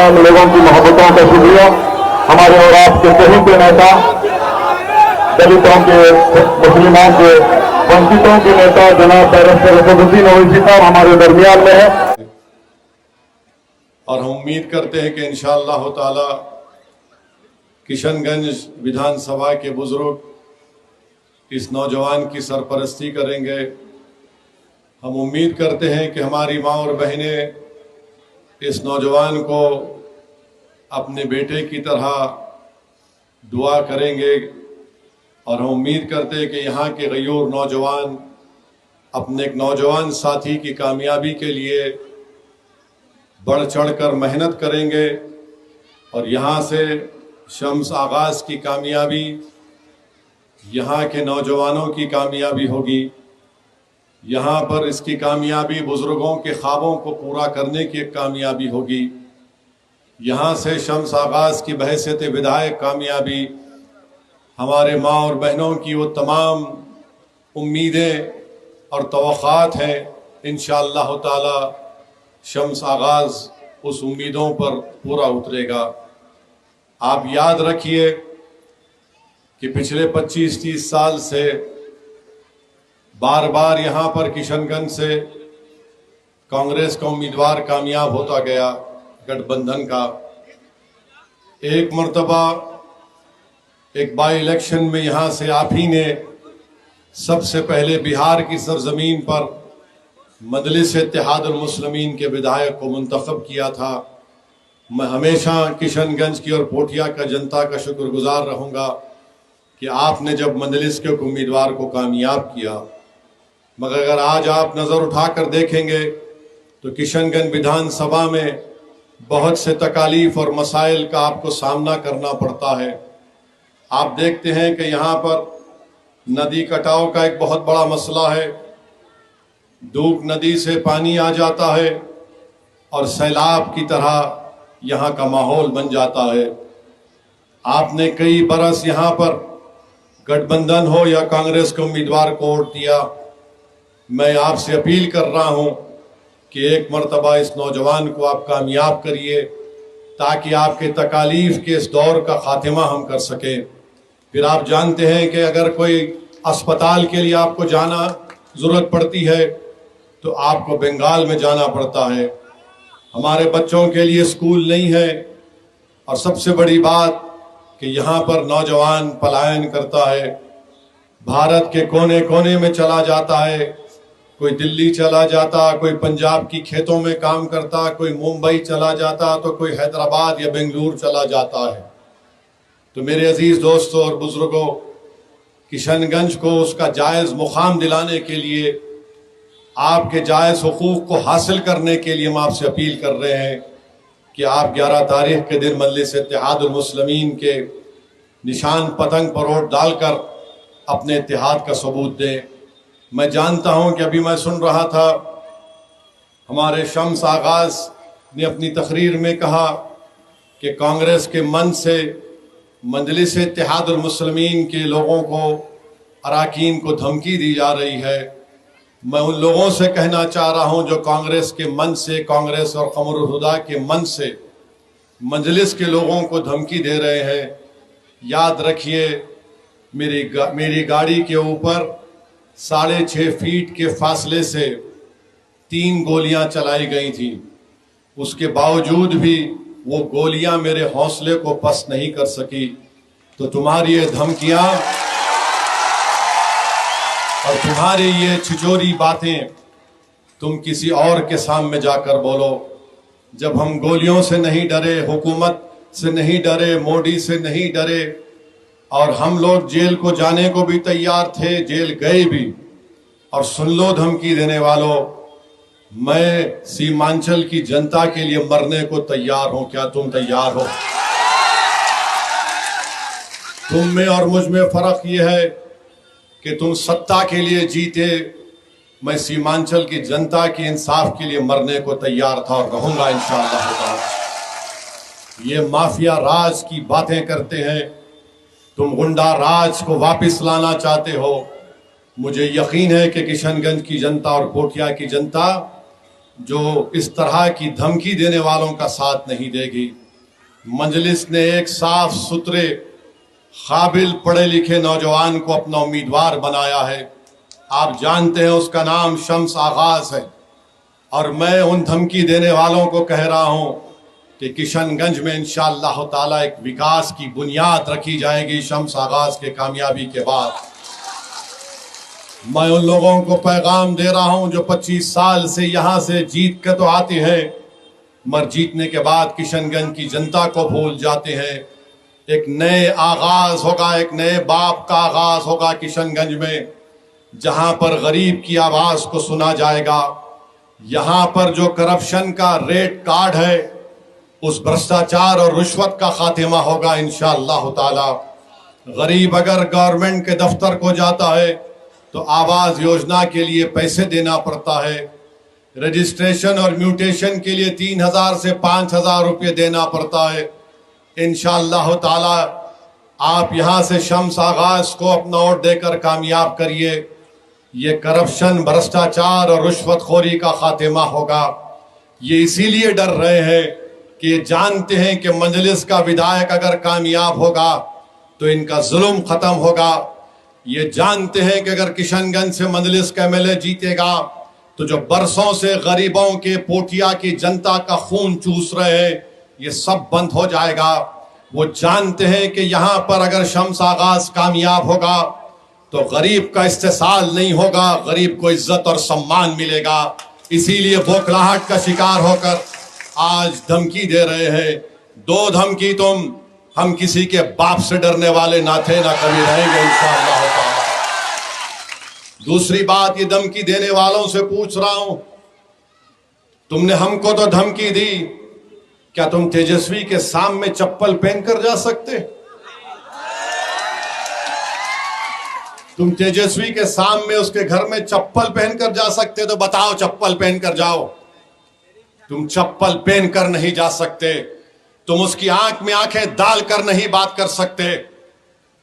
तमाम लोगों की मोहब्बतों का शुक्रिया। हमारे और आपके कहीं के नेता, दलितों के, मुस्लिमों के, वंचितों के नेता जनाब बैरिस्टर असदुद्दीन ओवैसी साहब हमारे दरमियान में है और हम उम्मीद करते हैं कि इंशाअल्लाह ताला किशनगंज विधानसभा के बुजुर्ग इस नौजवान की सरपरस्ती करेंगे। हम उम्मीद करते हैं कि हमारी माँ और बहनें इस नौजवान को अपने बेटे की तरह दुआ करेंगे और हम उम्मीद करते हैं कि यहाँ के गयूर नौजवान अपने एक नौजवान साथी की कामयाबी के लिए बढ़ चढ़कर मेहनत करेंगे और यहाँ से शम्स आगाज़ की कामयाबी, यहाँ के नौजवानों की कामयाबी होगी। यहाँ पर इसकी कामयाबी बुज़ुर्गों के ख्वाबों को पूरा करने की एक कामयाबी होगी। यहाँ से शम्स आगाज़ की बहैसियत विधायक कामयाबी हमारे माँ और बहनों की वो तमाम उम्मीदें और तवक्कात हैं। इंशाअल्लाह ताला शम्स आगाज़ उस उम्मीदों पर पूरा उतरेगा। आप याद रखिए कि पिछले 25-30 साल से बार बार यहाँ पर किशनगंज से कांग्रेस का उम्मीदवार कामयाब होता गया, गठबंधन का। एक मर्तबा एक बाई इलेक्शन में यहाँ से आप ही ने सबसे पहले बिहार की सरजमीन पर मजलिस इत्तेहादुल मुस्लिमीन के विधायक को मुंतखब किया था। मैं हमेशा किशनगंज की और पोठिया का जनता का शुक्रगुजार रहूँगा कि आपने जब मजलिस के उम्मीदवार को कामयाब किया। मगर अगर आज आप नज़र उठाकर देखेंगे तो किशनगंज विधानसभा में बहुत से तकालीफ और मसाइल का आपको सामना करना पड़ता है। आप देखते हैं कि यहाँ पर नदी कटाव का एक बहुत बड़ा मसला है। दूक नदी से पानी आ जाता है और सैलाब की तरह यहाँ का माहौल बन जाता है। आपने कई बरस यहाँ पर गठबंधन हो या कांग्रेस के उम्मीदवार को वोट दिया। मैं आपसे अपील कर रहा हूँ कि एक मर्तबा इस नौजवान को आप कामयाब करिए ताकि आपके तकालीफ के इस दौर का खात्मा हम कर सकें। फिर आप जानते हैं कि अगर कोई अस्पताल के लिए आपको जाना ज़रूरत पड़ती है तो आपको बंगाल में जाना पड़ता है। हमारे बच्चों के लिए स्कूल नहीं है और सबसे बड़ी बात कि यहाँ पर नौजवान पलायन करता है, भारत के कोने कोने में चला जाता है। कोई दिल्ली चला जाता, कोई पंजाब की खेतों में काम करता, कोई मुंबई चला जाता, तो कोई हैदराबाद या बेंगलुरु चला जाता है। तो मेरे अजीज दोस्तों और बुजुर्गों, किशनगंज को उसका जायज़ मुकाम दिलाने के लिए, आपके जायज़ हुकूक को हासिल करने के लिए हम आपसे अपील कर रहे हैं कि आप 11 तारीख के दिन मजलिस इत्तेहादुल मुस्लिमीन के निशान पतंग पर वोट डालकर अपने इत्तेहाद का सबूत दें। मैं जानता हूं कि अभी मैं सुन रहा था, हमारे शम्स आगाज़ ने अपनी तकरीर में कहा कि कांग्रेस के मन से मजलिस इत्तेहादुल मुस्लिमीन के लोगों को, अरकान को धमकी दी जा रही है। मैं उन लोगों से कहना चाह रहा हूं जो कांग्रेस के मन से, कांग्रेस और क़मरुल हुदा के मन से मजलिस के लोगों को धमकी दे रहे हैं। याद रखिए, मेरी गाड़ी के ऊपर 6.5 फीट के फासले से 3 गोलियां चलाई गई थी। उसके बावजूद भी वो गोलियां मेरे हौसले को पस्त नहीं कर सकी। तो तुम्हारी ये धमकियां और तुम्हारी ये छिचोरी बातें तुम किसी और के सामने जाकर बोलो। जब हम गोलियों से नहीं डरे, हुकूमत से नहीं डरे, मोदी से नहीं डरे और हम लोग जेल को जाने को भी तैयार थे, जेल गए भी। और सुन लो धमकी देने वालों, मैं सीमांचल की जनता के लिए मरने को तैयार हूं। क्या तुम तैयार हो? तुम में और मुझ में फर्क यह है कि तुम सत्ता के लिए जीते, मैं सीमांचल की जनता के इंसाफ के लिए मरने को तैयार था और रहूंगा इंशाअल्लाह। ये माफिया राज की बातें करते हैं, तुम गुंडा राज को वापस लाना चाहते हो। मुझे यकीन है कि किशनगंज की जनता और पोठिया की जनता जो इस तरह की धमकी देने वालों का साथ नहीं देगी। मजलिस ने एक साफ सुथरे काबिल पढ़े लिखे नौजवान को अपना उम्मीदवार बनाया है। आप जानते हैं उसका नाम शम्स आगाज है। और मैं उन धमकी देने वालों को कह रहा हूं कि किशनगंज में इंशाअल्लाह ताला एक विकास की बुनियाद रखी जाएगी शम्स आगाज के कामयाबी के बाद। मैं उन लोगों को पैगाम दे रहा हूं जो 25 साल से यहां से जीत के तो आते हैं मगर जीतने के बाद किशनगंज की जनता को भूल जाते हैं। एक नए आगाज होगा, एक नए बाप का आगाज होगा किशनगंज में, जहां पर गरीब की आवाज को सुना जाएगा। यहां पर जो करप्शन का रेड कार्ड है उस भ्रष्टाचार और रिश्वत का खात्मा होगा इंशाअल्लाह ताला। गरीब अगर गवर्नमेंट के दफ्तर को जाता है तो आवास योजना के लिए पैसे देना पड़ता है, रजिस्ट्रेशन और म्यूटेशन के लिए 3,000 से 5,000 रुपये देना पड़ता है। इंशाअल्लाह ताला आप यहाँ से शम्स आगाज को अपना वोट देकर कामयाब करिए। ये करप्शन, भ्रष्टाचार और रिश्वतखोरी का खात्मा होगा। ये इसीलिए डर रहे हैं कि ये जानते हैं कि मजलिस का विधायक अगर कामयाब होगा तो इनका जुल्म खत्म होगा। ये जानते हैं कि अगर किशनगंज से मजलिस का एमएलए जीतेगा तो जो बरसों से गरीबों के पोठिया की जनता का खून चूस रहे हैं ये सब बंद हो जाएगा। वो जानते हैं कि यहाँ पर अगर शम्स आगाज कामयाब होगा तो गरीब का इस्तेसाल नहीं होगा, गरीब को इज्जत और सम्मान मिलेगा। इसीलिए बौखलाहट का शिकार होकर आज धमकी दे रहे हैं। 2 धमकी तुम, हम किसी के बाप से डरने वाले ना थे ना कभी रहेंगे इंशाअल्लाह ताला। दूसरी बात, ये धमकी देने वालों से पूछ रहा हूं, तुमने हमको तो धमकी दी, क्या तुम तेजस्वी के सामने चप्पल पहनकर जा सकते? तुम तेजस्वी के सामने उसके घर में चप्पल पहनकर जा सकते? तो बताओ, चप्पल पहनकर जाओ। तुम चप्पल पहनकर नहीं जा सकते। तुम उसकी आंख में आंखें डालकर नहीं बात कर सकते।